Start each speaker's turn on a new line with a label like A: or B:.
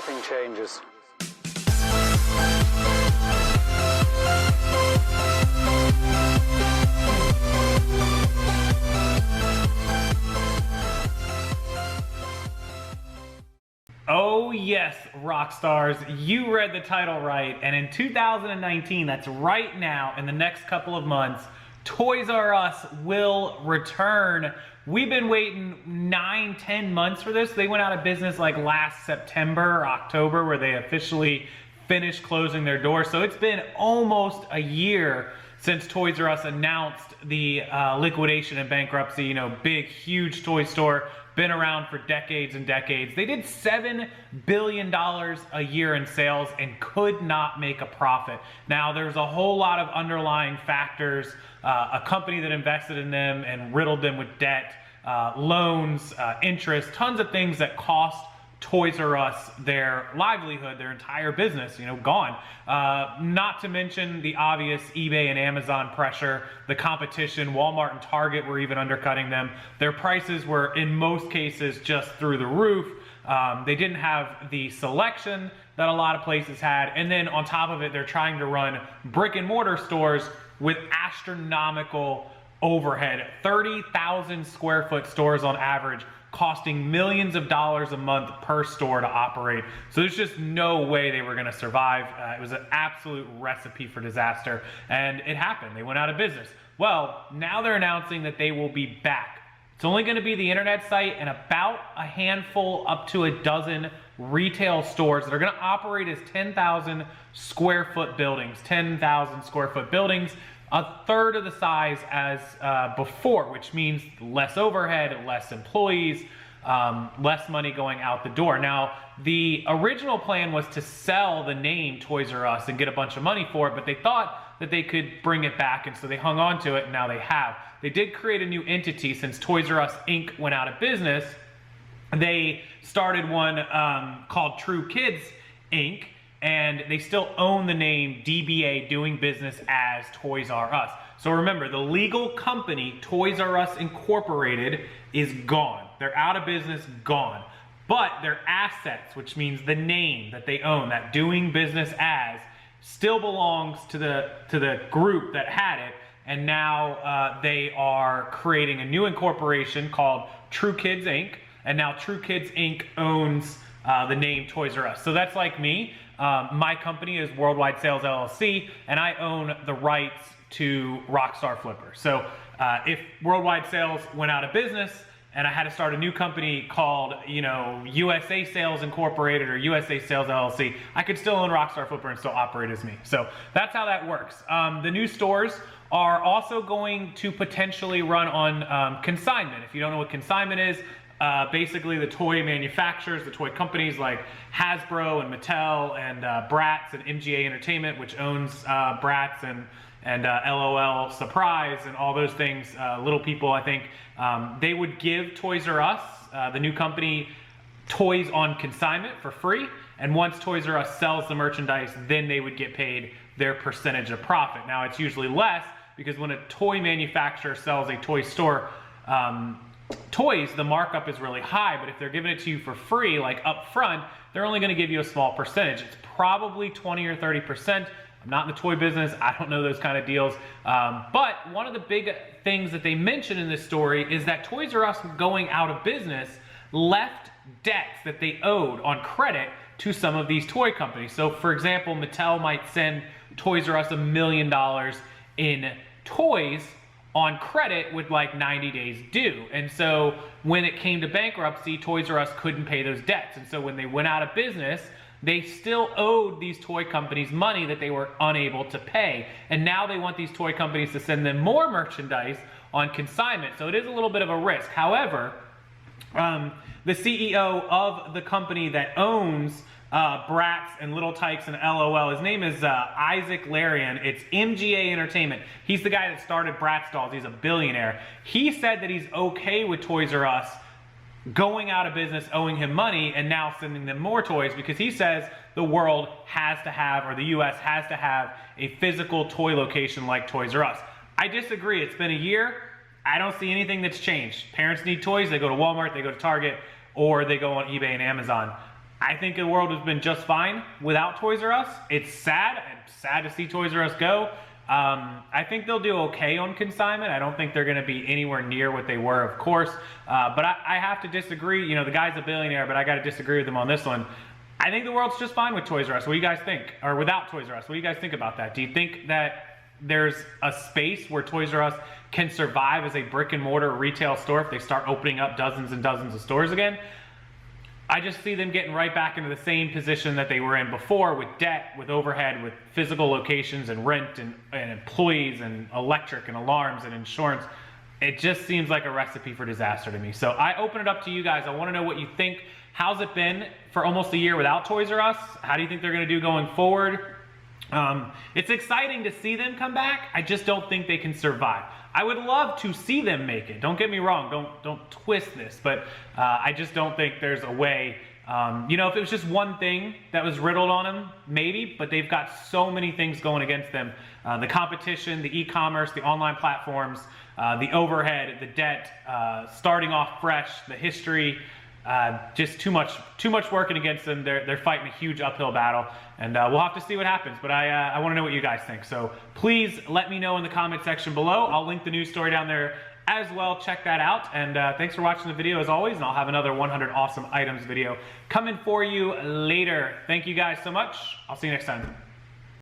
A: shipping changes.
B: Oh yes, rock stars, you read the title right, and in 2019, that's right now, in the next couple of months, Toys R Us will return. We've been waiting 9-10 months for this. They went out of business like last September or October, where they officially finished closing their doors. So it's been almost a year since Toys R Us announced the liquidation and bankruptcy. You know, big, huge toy store, been around for decades and decades. They did $7 billion a year in sales and could not make a profit. Now, there's a whole lot of underlying factors. A company that invested in them and riddled them with debt, loans, interest, tons of things that cost Toys R Us their livelihood, their entire business, you know, gone. Not to mention the obvious eBay and Amazon pressure, the competition. Walmart and Target were even undercutting them. Their prices were, in most cases, just through the roof. They didn't have the selection that a lot of places had. And then on top of it, they're trying to run brick and mortar stores with astronomical overhead. 30,000 square foot stores on average, costing millions of dollars a month per store to operate. So there's just no way they were gonna survive. It was an absolute recipe for disaster, and it happened. They went out of business. Well, now they're announcing that they will be back. It's only gonna be the internet site and about a handful up to a dozen retail stores that are gonna operate as 10,000 square foot buildings, 10,000 square foot buildings, a third of the size as before, which means less overhead, less employees, less money going out the door. Now, the original plan was to sell the name Toys R Us and get a bunch of money for it, but they thought that they could bring it back, and so they hung on to it, and now they have. They did create a new entity since Toys R Us Inc. went out of business. They started one called True Kids Inc., and they still own the name DBA, doing business as Toys R Us. So remember, the legal company, Toys R Us Incorporated, is gone. They're out of business, gone. But their assets, which means the name that they own, that doing business as, still belongs to the group that had it. And now they are creating a new incorporation called True Kids Inc. And now True Kids Inc. owns the name Toys R Us. So that's like me. My company is Worldwide Sales LLC, and I own the rights to RockstarFlipper. So if Worldwide Sales went out of business and I had to start a new company called, you know, USA Sales Incorporated or USA Sales LLC, I could still own RockstarFlipper and still operate as me. So that's how that works. The new stores are also going to potentially run on consignment. If you don't know what consignment is, basically the toy manufacturers, the toy companies like Hasbro and Mattel and Bratz and MGA Entertainment, which owns Bratz and LOL Surprise and all those things, Little People, I think, they would give Toys R Us, the new company, toys on consignment for free. And once Toys R Us sells the merchandise, then they would get paid their percentage of profit. Now, it's usually less because when a toy manufacturer sells a toy store, toys, the markup is really high, but if they're giving it to you for free, like up front, they're only gonna give you a small percentage. It's probably 20 or 30%. I'm not in the toy business, I don't know those kind of deals. But one of the big things that they mention in this story is that Toys R Us going out of business left debts that they owed on credit to some of these toy companies. So for example, Mattel might send Toys R Us $1 million in toys on credit with like 90 days due. And so when it came to bankruptcy, Toys R Us couldn't pay those debts. And so when they went out of business, they still owed these toy companies money that they were unable to pay. And now they want these toy companies to send them more merchandise on consignment. So it is a little bit of a risk. However, the CEO of the company that owns Bratz and Little Tykes and LOL, his name is Isaac Larian. It's MGA Entertainment. He's the guy that started Bratz dolls. He's a billionaire. He said that he's okay with Toys R Us going out of business, owing him money, and now sending them more toys, because he says the world has to have, or the US has to have, a physical toy location like Toys R Us. I disagree. It's been a year. I don't see anything that's changed. Parents need toys, they go to Walmart, they go to Target, or they go on eBay and Amazon. I think the world has been just fine without Toys R Us. It's sad. It's sad to see Toys R Us go. I think they'll do okay on consignment. I don't think they're going to be anywhere near what they were, of course. But I have to disagree. You know, the guy's a billionaire, but I got to disagree with him on this one. I think the world's just fine with Toys R Us. What do you guys think? Or without Toys R Us, what do you guys think about that? Do you think that there's a space where Toys R Us can survive as a brick and mortar retail store if they start opening up dozens and dozens of stores again? I just see them getting right back into the same position that they were in before, with debt, with overhead, with physical locations and rent and employees and electric and alarms and insurance. It just seems like a recipe for disaster to me. So I open it up to you guys. I want to know what you think. How's it been for almost a year without Toys R Us? How do you think they're going to do going forward? It's exciting to see them come back. I just don't think they can survive. I would love to see them make it. Don't get me wrong. Don't twist this, but I just don't think there's a way. You know, if it was just one thing that was riddled on them, maybe, but they've got so many things going against them. The competition, the e-commerce, the online platforms, the overhead, the debt, starting off fresh, the history, just too much working against them. They're fighting a huge uphill battle, and we'll have to see what happens. But I want to know what you guys think. So please let me know in the comment section below. I'll link the news story down there as well. Check that out. And thanks for watching the video as always. And I'll have another 100 awesome items video coming for you later. Thank you guys so much. I'll see you next time.